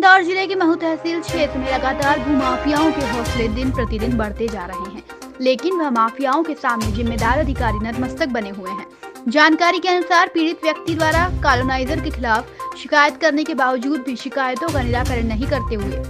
इंदौर जिले के महू तहसील क्षेत्र में लगातार भूमाफियाओं के हौसले दिन प्रतिदिन बढ़ते जा रहे हैं, लेकिन वह माफियाओं के सामने जिम्मेदार अधिकारी नतमस्तक बने हुए हैं। जानकारी के अनुसार पीड़ित व्यक्ति द्वारा कॉलोनाइजर के खिलाफ शिकायत करने के बावजूद भी शिकायतों का निराकरण नहीं करते हुए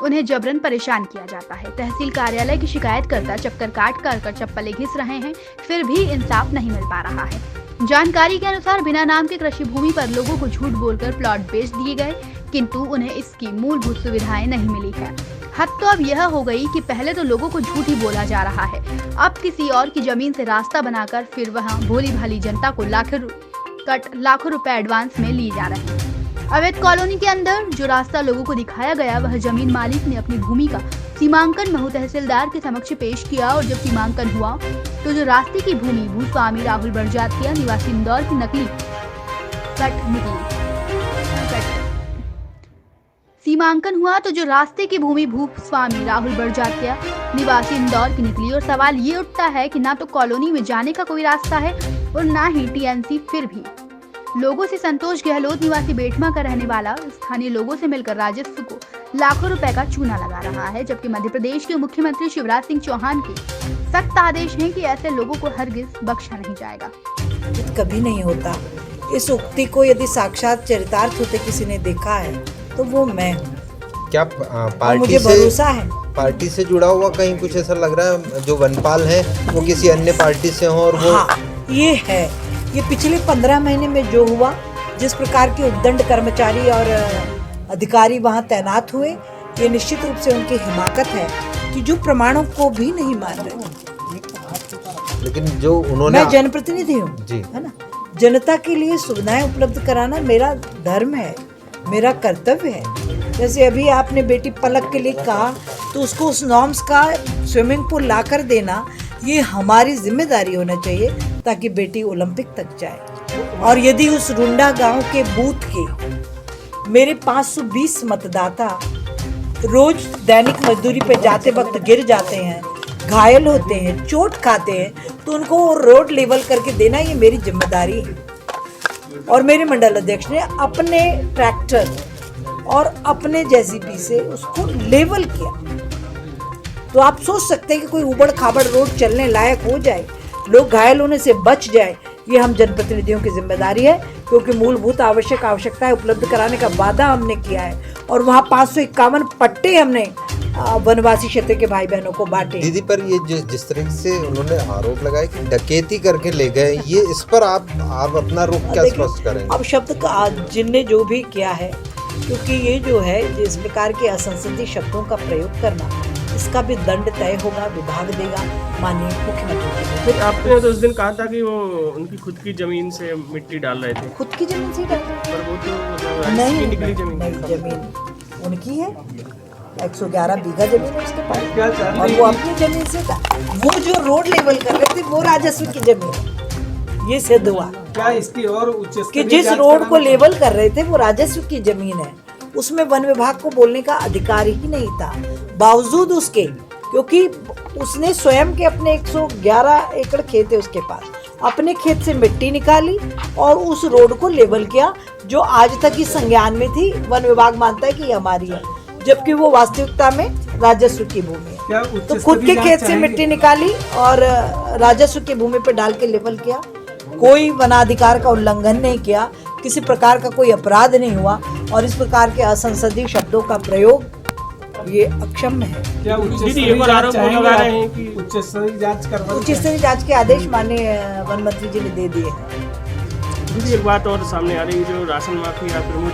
उन्हें जबरन परेशान किया जाता है। तहसील कार्यालय की शिकायतकर्ता चक्कर काट कर चप्पलें घिस रहे हैं, फिर भी इंसाफ नहीं मिल पा रहा है। जानकारी के अनुसार बिना नाम के कृषि भूमि पर लोगों को झूठ बोलकर प्लॉट बेच दिए गए, किंतु उन्हें इसकी मूलभूत सुविधाएं नहीं मिली है। हद तो अब यह हो गई कि पहले तो लोगों को झूठ ही बोला जा रहा है, अब किसी और की जमीन से रास्ता बनाकर फिर वहां भोली भाली जनता को लाखों रुपए एडवांस में लिए जा रहे हैं। अवैध कॉलोनी के अंदर जो रास्ता लोगों को दिखाया गया, वह जमीन मालिक ने अपनी भूमि का सीमांकन महू तहसीलदार के समक्ष पेश किया और जब सीमांकन हुआ तो जो रास्ते की भूमि भूस्वामी राहुल बड़जात्या निवासी इंदौर की नकली कट निकली। सीमांकन हुआ तो जो रास्ते की भूमि भूस्वामी राहुल बड़जात्या निवासी इंदौर की निकली और सवाल ये उठता है कि ना तो कॉलोनी में जाने का कोई रास्ता है और ना ही टीएनसी। फिर भी लोगों से संतोष गहलोत निवासी बेटमा का रहने वाला स्थानीय लोगों से मिलकर राजस्व को लाखों रुपए का चूना लगा रहा है, जबकि मध्य प्रदेश के मुख्यमंत्री शिवराज सिंह चौहान के सख्त आदेश हैं कि ऐसे लोगों को हरगिज बख्शा नहीं जाएगा। कभी नहीं होता। इस उक्ति को यदि साक्षात चरितार्थ होते किसी ने देखा है तो वो मैं हूँ। क्या मुझे भरोसा है पार्टी से जुड़ा हुआ कहीं कुछ ऐसा लग रहा है जो वनपाल है वो किसी अन्य पार्टी से हो? और वो हाँ, ये है। ये पिछले 15 महीने में जो हुआ, जिस प्रकार के उद्दंड कर्मचारी और अधिकारी वहाँ तैनात हुए, ये निश्चित रूप से उनकी हिमाकत है कि जो प्रमाणों को भी नहीं मान रहे। लेकिन जो उन्होंने, मैं जनप्रतिनिधि हूँ, है ना। जनता के लिए सुविधाएं उपलब्ध कराना मेरा धर्म है, मेरा कर्तव्य है। जैसे अभी आपने बेटी पलक के लिए कहा, तो उसको उस नॉर्म्स का स्विमिंग पूल लाकर देना ये हमारी जिम्मेदारी होना चाहिए, ताकि बेटी ओलंपिक तक जाए। और यदि उस रुंडा गांव के बूथ के मेरे 520 मतदाता रोज दैनिक मजदूरी पे जाते वक्त गिर जाते हैं, घायल होते हैं, चोट खाते हैं, तो उनको रोड लेवल करके देना ये मेरी जिम्मेदारी है। और मेरे मंडल अध्यक्ष ने अपने ट्रैक्टर और अपने जेसीबी से उसको लेवल किया। तो आप सोच सकते हैं कि कोई उबड़ खाबड़ रोड चलने लायक हो जाए, लोग घायल होने से बच जाए, ये हम जनप्रतिनिधियों की जिम्मेदारी है, क्योंकि मूलभूत आवश्यकताएं उपलब्ध कराने का वादा हमने किया है। और वहाँ 551 पट्टे हमने वनवासी क्षेत्र के भाई बहनों को बांटे। दीदी, पर ये जिस तरह से उन्होंने आरोप लगाया कि डकैती करके ले गए, ये इस पर आप अपना रुख क्या स्पष्ट करेंगे? अब शब्द का जिनने जो भी किया है, क्योंकि ये जो है जिस प्रकार के असंसदीय शब्दों का प्रयोग करना, इसका भी दंड तय होगा, विभाग देगा माननीय मुख्यमंत्री। आपने तो उस दिन कहा था कि वो उनकी खुद की जमीन से मिट्टी डाल रहे थे। खुद की जमीन से डाल रहे थे? पर वो तो नहीं, निकली जमीन। नहीं, जमीन उनकी है, 111 बीघा जमीन है उसके पास, और वो अपनी जमीन से था। वो जो रोड लेवल कर रहे थे वो राजस्व की जमीन है, ये सिद्ध हुआ। क्या इसकी और उच्च कि जिस रोड को लेवल कर रहे थे वो राजस्व की जमीन है, उसमें वन विभाग को बोलने का अधिकार ही नहीं था, बावजूद उसके, क्योंकि उसने स्वयं के अपने 111 एकड़ खेत है उसके पास, अपने खेत से मिट्टी निकाली और उस रोड को लेवल किया, जो आज तक ही संज्ञान में थी। वन विभाग मानता है कि ये हमारी है, जबकि वो वास्तविकता में राजस्व की भूमि है। तो खुद के खेत से मिट्टी निकाली और राजस्व की भूमि पर डाल के लेवल किया। कोई वनाधिकार का उल्लंघन नहीं किया, किसी प्रकार का कोई अपराध नहीं हुआ, और इस प्रकार के असंसदीय शब्दों का प्रयोग ये अक्षम्य है। क्या उच्च स्तरीय जांच के आदेश माननीय वन मंत्री जी ने दे दिए हैं। एक बात और सामने आ रही है, जो राशन माफिया प्रमुख